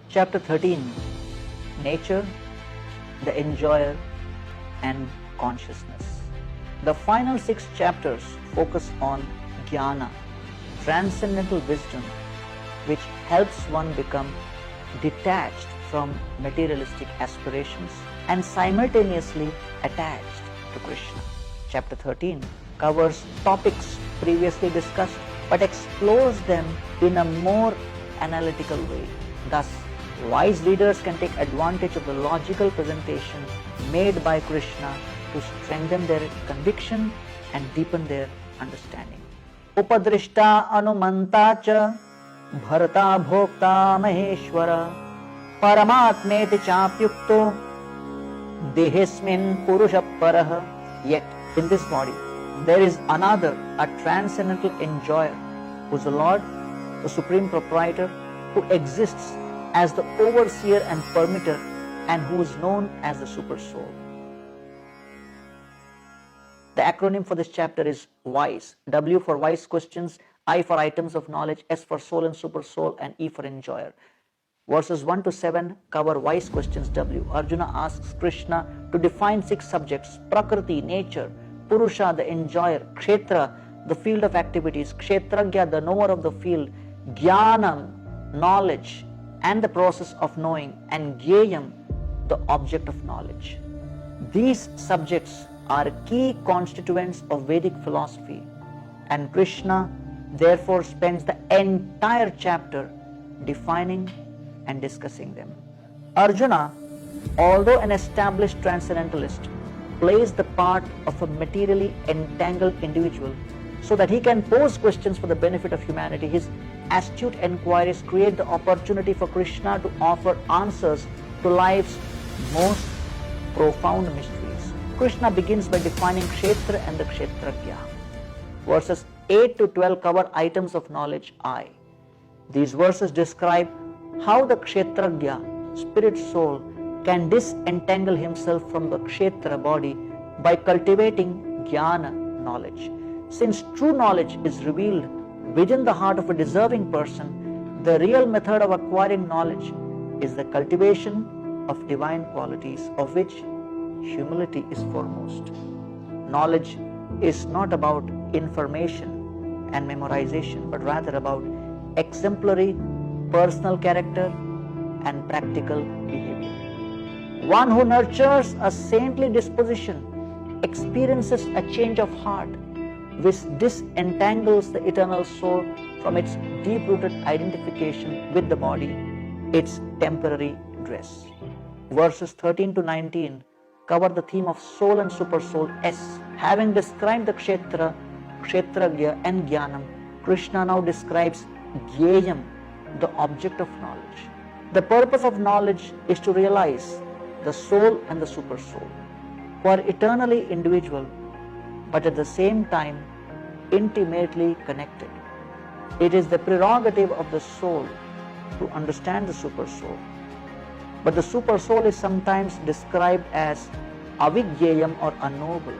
Chapter 13, Nature, the Enjoyer and Consciousness. The final 6 chapters focus on jnana, transcendental wisdom, which helps one become detached from materialistic aspirations and simultaneously attached to Krishna. Chapter 13 covers topics previously discussed but explores them in a more analytical way. Thus, wise readers can take advantage of the logical presentation made by Krishna to strengthen their conviction and deepen their understanding. Upadrishta anumanta cha bharata bhokta maheshwara paramatmeti chapyukto dehesmin purusha parah. Yet, in this body, there is another, a transcendental enjoyer, who is the Lord, the Supreme Proprietor, who exists as the overseer and permitter, and who is known as the Supersoul. The acronym for this chapter is WISE. W for wise questions, I for items of knowledge, S for soul and supersoul, and E for enjoyer. Verses 1 to 7 cover wise questions W. Arjuna asks Krishna to define 6 subjects: Prakriti, nature; Purusha, the enjoyer; Kshetra, the field of activities; Kshetragya, the knower of the field; Jnanam, knowledge and the process of knowing; and Jneyam, the object of knowledge. These subjects are key constituents of Vedic philosophy, and Krishna therefore spends the entire chapter defining and discussing them. Arjuna, although an established transcendentalist, plays the part of a materially entangled individual so that he can pose questions for the benefit of humanity. His astute enquiries create the opportunity for Krishna to offer answers to life's most profound mysteries. Krishna begins by defining Kshetra and the Kshetragya. Verses 8 to 12 cover items of knowledge I. These verses describe how the Kshetragya, spirit soul, can disentangle himself from the Kshetra body by cultivating Jnana, knowledge. Since true knowledge is revealed within the heart of a deserving person, the real method of acquiring knowledge is the cultivation of divine qualities, of which humility is foremost. Knowledge is not about information and memorization, but rather about exemplary personal character and practical behavior. One who nurtures a saintly disposition experiences a change of heart which disentangles the eternal soul from its deep-rooted identification with the body, its temporary dress. Verses 13 to 19 cover the theme of soul and supersoul S. Having described the Kshetra, Kshetragya and Jnanam, Krishna now describes Jneyam, the object of knowledge. The purpose of knowledge is to realize the soul and the supersoul, who are eternally individual but at the same time intimately connected. It is the prerogative of the soul to understand the supersoul, but the supersoul is sometimes described as avigyeyam or unknowable.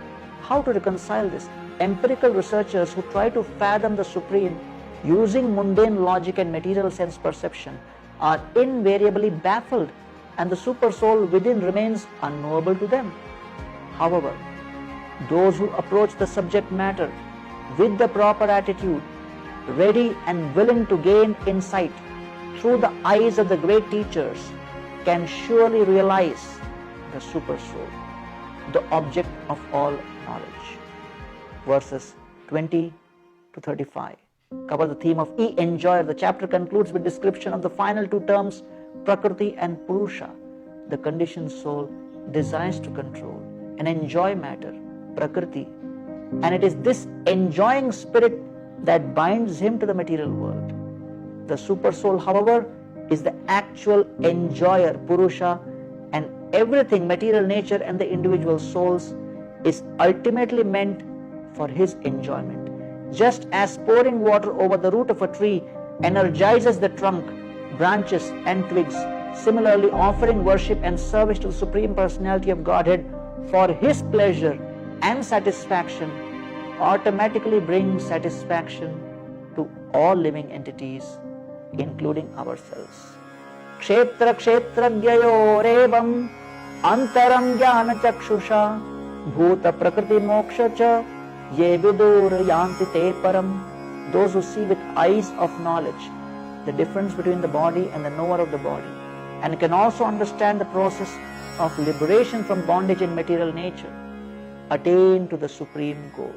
How to reconcile this? Empirical researchers who try to fathom the Supreme using mundane logic and material sense perception are invariably baffled, and the supersoul within remains unknowable to them. However, those who approach the subject matter with the proper attitude, ready and willing to gain insight through the eyes of the great teachers, can surely realize the supersoul, the object of all knowledge. Verses 20 to 35 cover the theme of enjoyer. The chapter concludes with description of the final 2 terms, Prakriti and Purusha. The conditioned soul desires to control and enjoy matter, Prakriti, and it is this enjoying spirit that binds him to the material world. The supersoul, however, is the actual enjoyer, Purusha, and everything, material nature and the individual souls, is ultimately meant for his enjoyment. Just as pouring water over the root of a tree energizes the trunk, branches and twigs, similarly offering worship and service to the Supreme Personality of Godhead for his pleasure and satisfaction automatically brings satisfaction to all living entities, including ourselves. kshetra kshetragyayorevam antaram jnana chakshusha bhuta prakriti moksha cha ye vidur yanti te param. Those who see with eyes of knowledge the difference between the body and the knower of the body, and can also understand the process of liberation from bondage in material nature, attain to the supreme goal.